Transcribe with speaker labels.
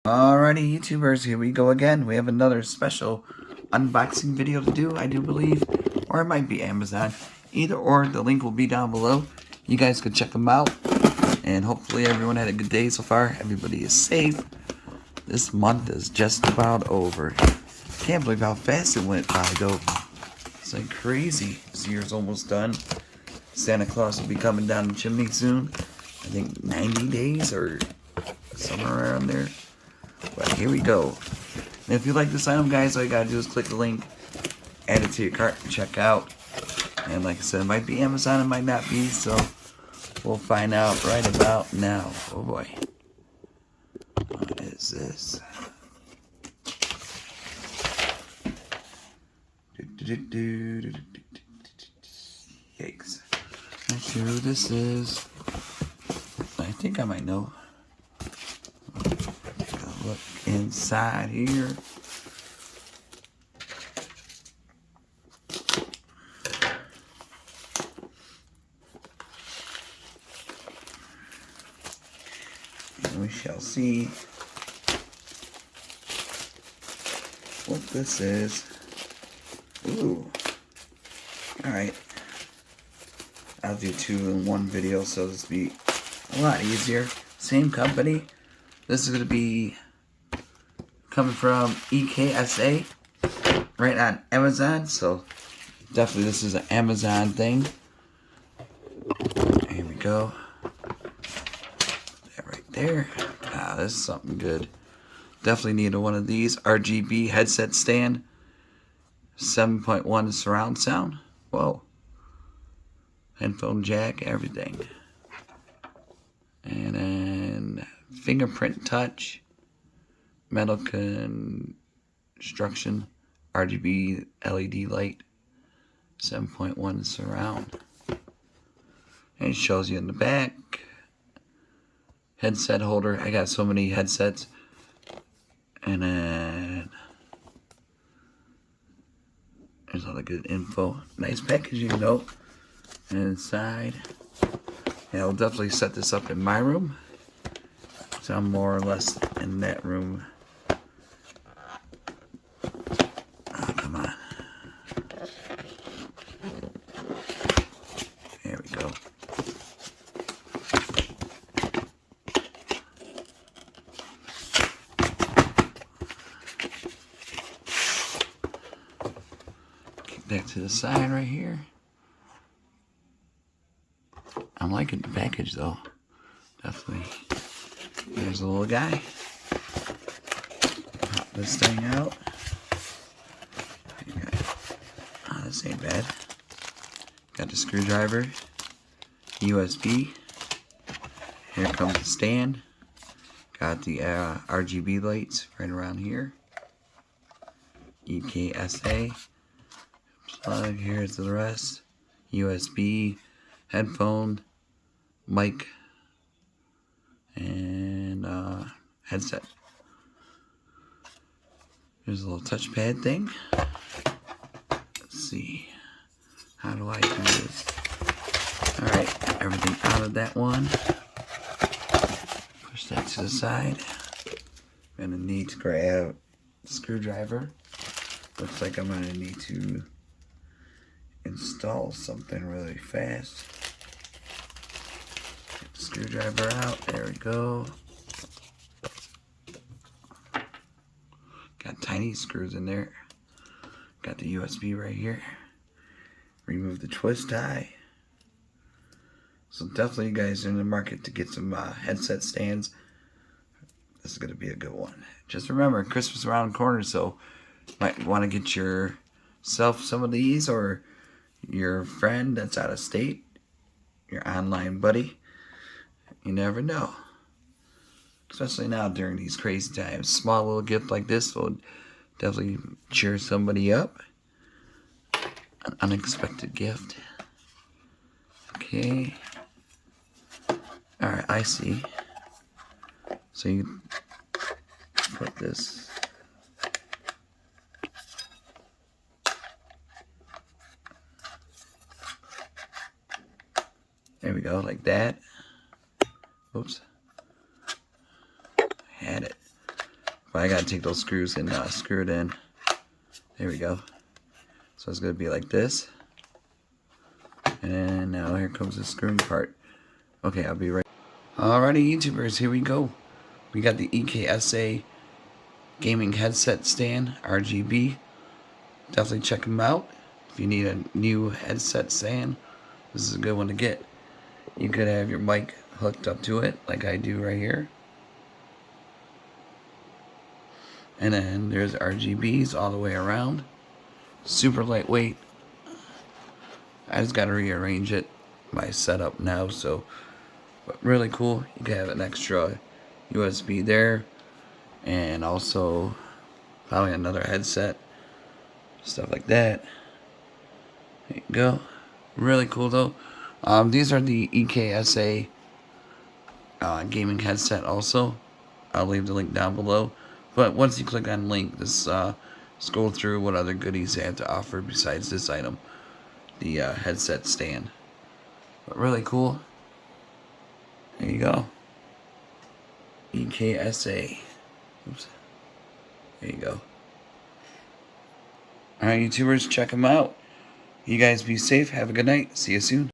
Speaker 1: Alrighty, YouTubers, here we go again. We have another special unboxing video to do, I do believe. Or it might be Amazon. Either or, the link will be down below. You guys can check them out. And hopefully everyone had a good day so far. Everybody is safe. This month is just about over. Can't believe how fast it went by, though. It's like crazy. This year's almost done. Santa Claus will be coming down the chimney soon. I think 90 days or somewhere around there. But here we go. And if you like this item, guys, all you gotta do is click the link, add it to your cart, and check out. And like I said, it might be Amazon, it might not be, so we'll find out right about now. Oh boy. What is this? Yikes. Not sure who this is. I think I might know. Take a look inside here. And we shall see what this is. Ooh. Alright. I'll do 2 in 1 video, so this will be a lot easier. Same company. This is going to be coming from Eksa, right on Amazon. So definitely this is an Amazon thing. Here we go. That right there. Ah, this is something good. Definitely need one of these. RGB headset stand. 7.1 surround sound. Whoa. Headphone jack, everything. And then fingerprint touch, metal construction, RGB LED light, 7.1 surround. And it shows you in the back. Headset holder. I got so many headsets. And then there's all the good info. Nice packaging though. And inside, yeah, I'll definitely set this up in my room. So I'm more or less in that room. Oh, come on. There we go. Kick that to the side right here. I'm liking the package though. Definitely. There's a little guy. Pop this thing out. Oh, this ain't bad. Got the screwdriver. USB. Here comes the stand. Got the RGB lights right around here. Eksa. Plug. Here's the rest. USB. Headphone. Mic. And headset. There's a little touchpad thing. Let's see. How do I do this? Alright, everything out of that one. Push that to the side. I'm gonna need to grab a screwdriver. Looks like I'm gonna need to install something really fast. Get the screwdriver out. There we go. Got tiny screws in there. Got the USB right here. Remove the twist tie. So definitely you guys are in the market to get some headset stands. This is going to be a good one. Just remember, Christmas around the corner, so you might want to get yourself some of these, or your friend that's out of state, your online buddy. You never know. Especially now during these crazy times. Small little gift like this will definitely cheer somebody up. An unexpected gift. Okay. Alright, I see. So you put this. There we go, like that. Oops. Had it. But I gotta take those screws and screw it in. There we go. So it's gonna be like this. And now here comes the screwing part. Okay, I'll be right. Alrighty, YouTubers, here we go. We got the EKSA gaming headset stand, RGB. Definitely check them out. If you need a new headset stand, this is a good one to get. You could have your mic hooked up to it, like I do right here. And then there's RGBs all the way around. Super lightweight. I just gotta rearrange it, my setup now, so, but really cool. You can have an extra USB there, and also probably another headset, stuff like that. There you go. Really cool though. These are the EKSA gaming headset also. I'll leave the link down below. But once you click on the link, just scroll through what other goodies they have to offer besides this item, the headset stand. But really cool. There you go. EKSA. Oops. There you go. Alright, YouTubers, check them out. You guys be safe. Have a good night. See you soon.